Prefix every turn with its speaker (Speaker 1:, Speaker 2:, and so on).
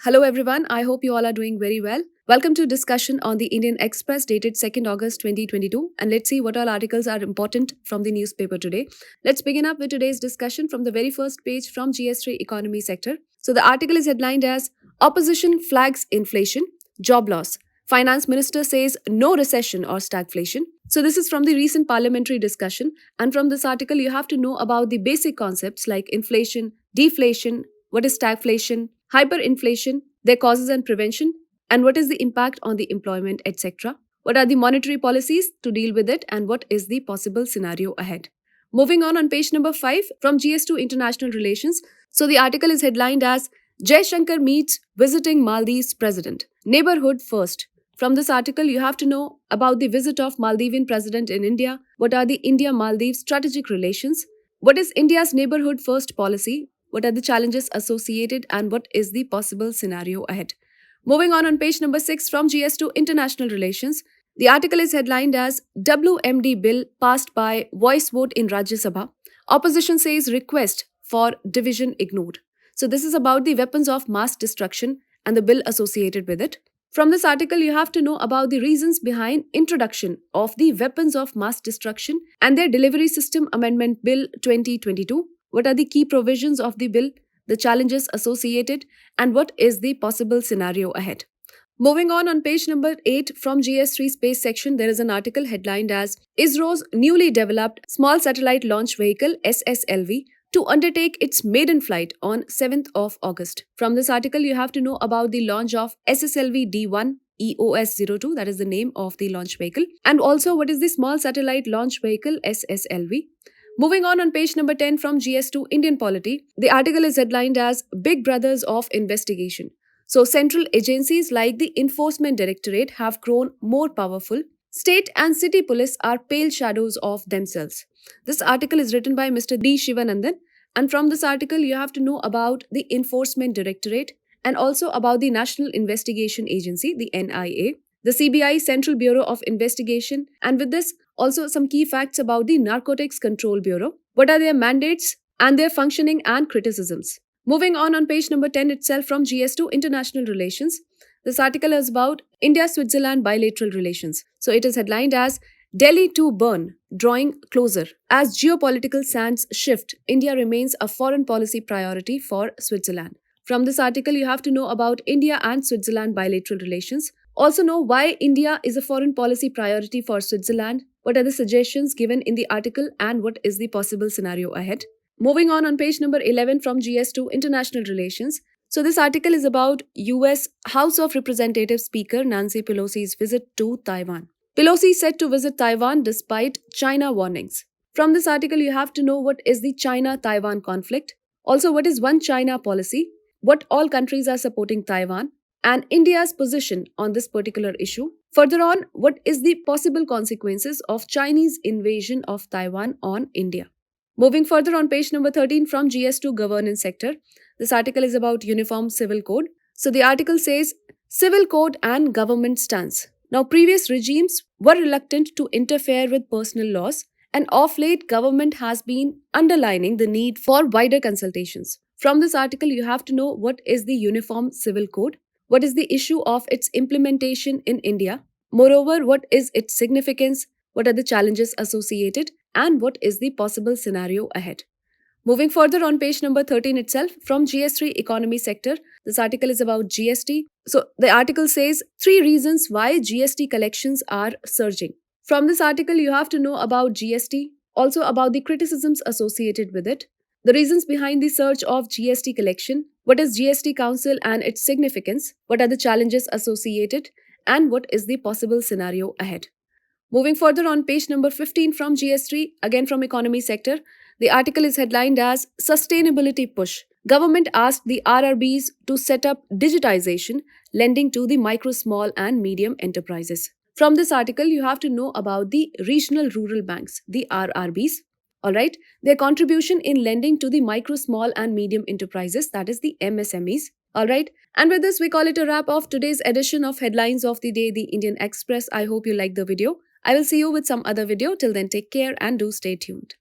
Speaker 1: Hello everyone, I hope you all are doing very well. Welcome to discussion on the Indian Express dated 2nd August 2022, and let's see what all articles are important from the newspaper today. Let's begin up with today's discussion from the very first page from GS3 economy sector. So the article is headlined as Opposition flags inflation, job loss. Finance Minister says no recession or stagflation. So this is from the recent parliamentary discussion, and from this article you have to know about the basic concepts like inflation, deflation, what is stagflation, hyperinflation, their causes and prevention, and what is the impact on the employment, etc. What are the monetary policies to deal with it, and what is the possible scenario ahead. Moving on page number 5 from GS2 International Relations. So the article is headlined as Jaishankar meets visiting Maldives President. Neighbourhood first. From this article, you have to know about the visit of Maldivian President in India. What are the India-Maldives strategic relations? What is India's neighbourhood first policy? What are the challenges associated, and what is the possible scenario ahead? Moving on page number 6 from GS2 International Relations. The article is headlined as WMD Bill passed by voice vote in Rajya Sabha. Opposition says request for division ignored. So this is about the weapons of mass destruction and the bill associated with it. From this article, you have to know about the reasons behind introduction of the Weapons of Mass Destruction and their Delivery System Amendment Bill 2022. What are the key provisions of the bill, the challenges associated, and what is the possible scenario ahead? Moving on page number 8 from GS3 Space section, there is an article headlined as ISRO's newly developed Small Satellite Launch Vehicle SSLV to undertake its maiden flight on 7th of August. From this article, you have to know about the launch of SSLV D1 EOS-02, that is the name of the launch vehicle, and also what is the Small Satellite Launch Vehicle SSLV. Moving on page number 10 from GS2 Indian Polity, the article is headlined as Big Brothers of Investigation. So central agencies like the Enforcement Directorate have grown more powerful. State and city police are pale shadows of themselves. This article is written by Mr. D. Sivanandhan, and from this article you have to know about the Enforcement Directorate and also about the National Investigation Agency, the NIA, the CBI Central Bureau of Investigation, and with this also some key facts about the Narcotics Control Bureau. What are their mandates and their functioning and criticisms? Moving on page number 10 itself from GS2 International Relations. This article is about India-Switzerland bilateral relations. So it is headlined as Delhi to Bern, drawing closer. As geopolitical sands shift, India remains a foreign policy priority for Switzerland. From this article, you have to know about India and Switzerland bilateral relations. Also know why India is a foreign policy priority for Switzerland, what are the suggestions given in the article, and what is the possible scenario ahead. Moving on page number 11 from GS2 International Relations. So this article is about US House of Representatives Speaker Nancy Pelosi's visit to Taiwan. Pelosi said to visit Taiwan despite China warnings. From this article, you have to know what is the China-Taiwan conflict, also what is One China policy, what all countries are supporting Taiwan, and India's position on this particular issue. Further on, what is the possible consequences of Chinese invasion of Taiwan on India. Moving further on page number 13 from GS2 Governance sector, this article is about Uniform Civil Code. So the article says Civil Code and Government Stance. Now previous regimes were reluctant to interfere with personal laws, and of late government has been underlining the need for wider consultations. From this article, you have to know what is the Uniform Civil Code, what is the issue of its implementation in India, moreover, what is its significance, what are the challenges associated, and what is the possible scenario ahead. Moving further on page number 13 itself from GS3 economy sector, this article is about GST. So the article says 3 reasons why GST collections are surging. From this article, you have to know about GST, also about the criticisms associated with it, the reasons behind the surge of GST collection, what is GST Council and its significance, what are the challenges associated, and what is the possible scenario ahead. Moving further on page number 15 from GS3, again from economy sector, the article is headlined as Sustainability Push. Government asked the RRBs to set up digitisation, lending to the micro, small and medium enterprises. From this article, you have to know about the regional rural banks, the RRBs. Alright, their contribution in lending to the micro, small and medium enterprises, that is the MSMEs. Alright, and with this, we call it a wrap of today's edition of Headlines of the Day, the Indian Express. I hope you liked the video. I will see you with some other video. Till then, take care and do stay tuned.